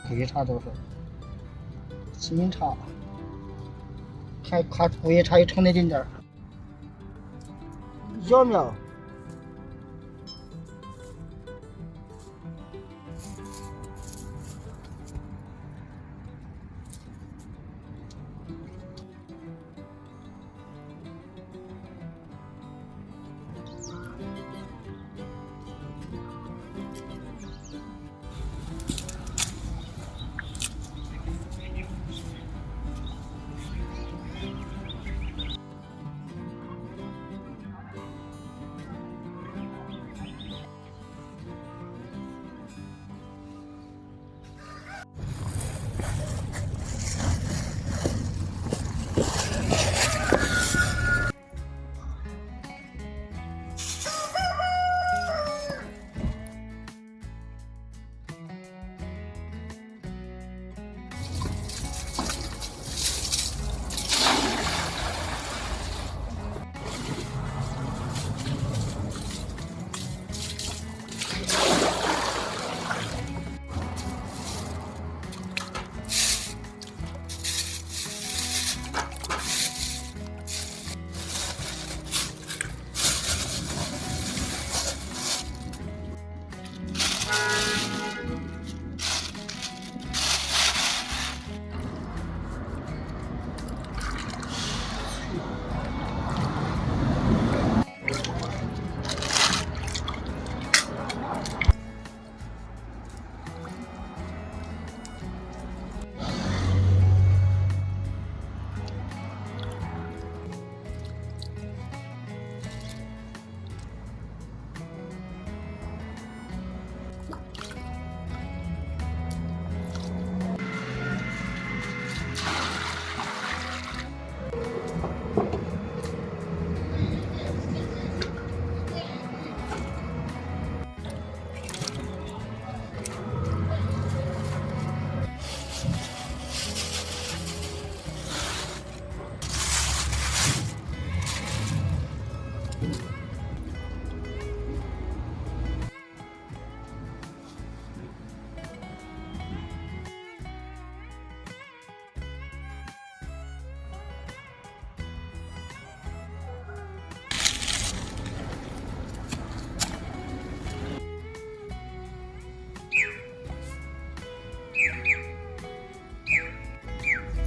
绿茶都是新茶，看乌叶茶也冲的点点儿，小苗。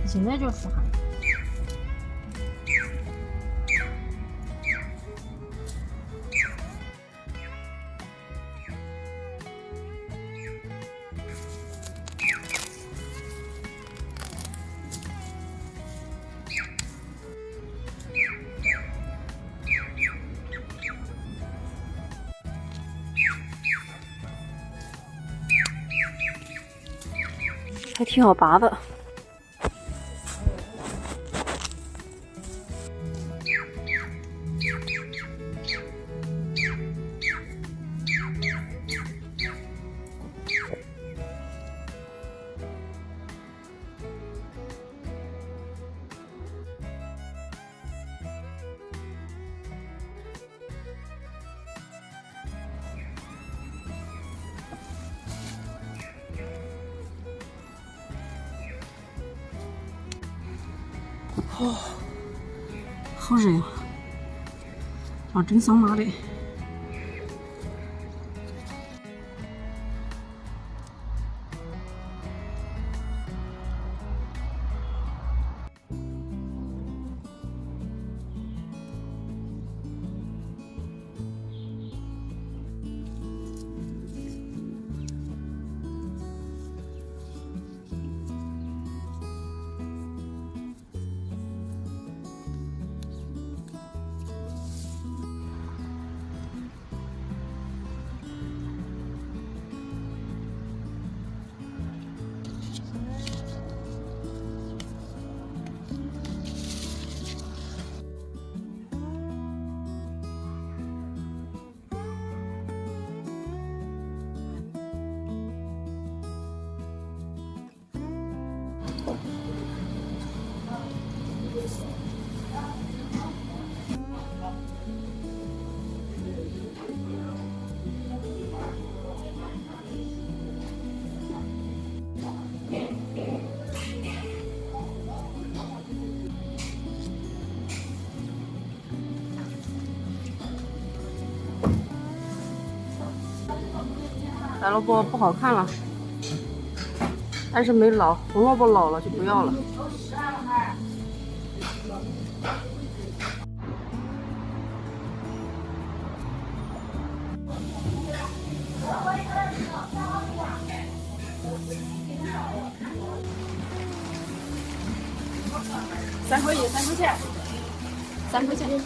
现在就是哈。还挺好拔的。哦，好热呀！啊，蒸桑拿的。白萝卜不好看了，但是没老，红萝卜老了就不要了。3块1，3块钱，3块钱。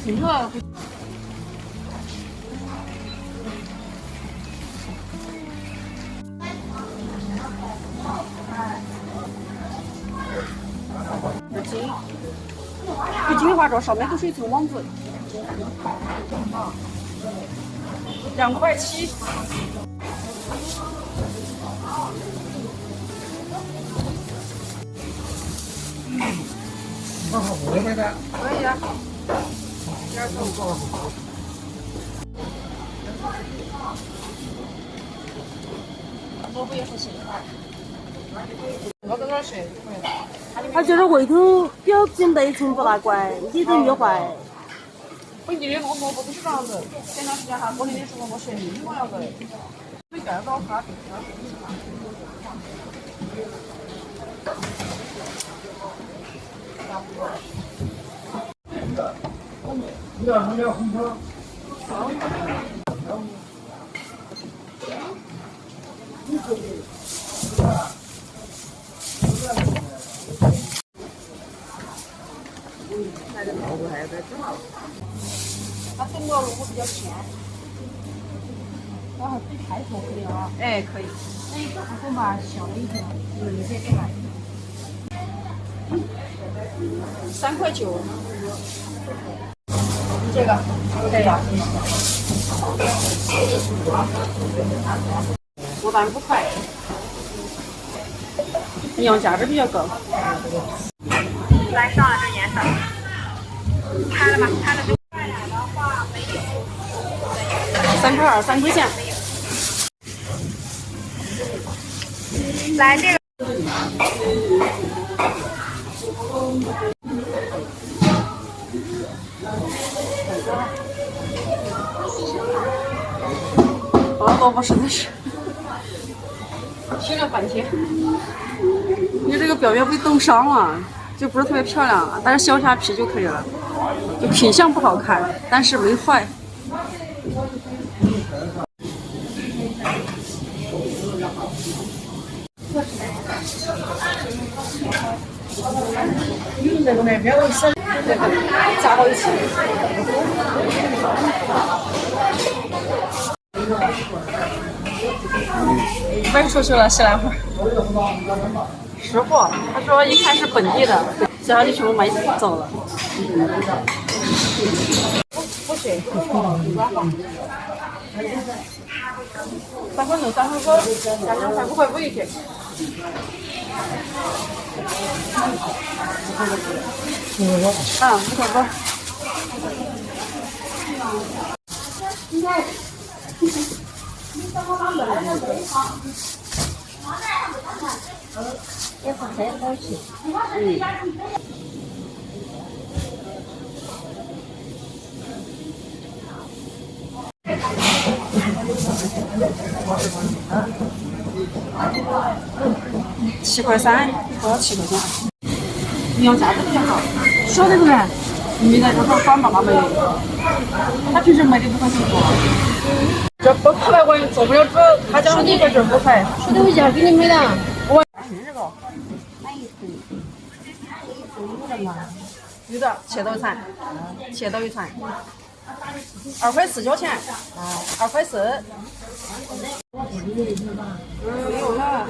挺热。不金的话，这上面都是一层网子。2块7。那好，我买单。可以啊。萝卜也是新款。我在那儿睡。他觉得外头表皮内层不大怪，里头越坏。本地的萝卜都是这样子，前段时间哈，过年的时候我学一模样子的，没见到它。你要红烧。它整个萝卜比较甜，然后比开头可以啊。哎，可以。那一个还够吧，小了一点，有些给买。3块9。这个可以啊。锅巴5块，营养价值比较高。来上了这颜色，开了吧？开了就。3块2，3块钱。来这个。萝卜实在是洗了半天，你这个表面被冻伤了，就不是特别漂亮了。但是削下皮就可以了，就品相不好看，但是没坏。这个呢，别我吃，加到一起。卖出去了西兰花，识货。他说一看是本地的，然后就全部买走了。不行，3分钟3分钟，价钱才550一斤。5块8。也不太好吃。7.3，不要7块钱。营养价值比较好。晓得不嘞？没在这块管爸爸没有，他平时卖的5块钱多。这不可来我做不了主，他讲你这5块。晓得我价给你买的。有的切豆铲，切豆一铲，2块4角钱，2块4。有了。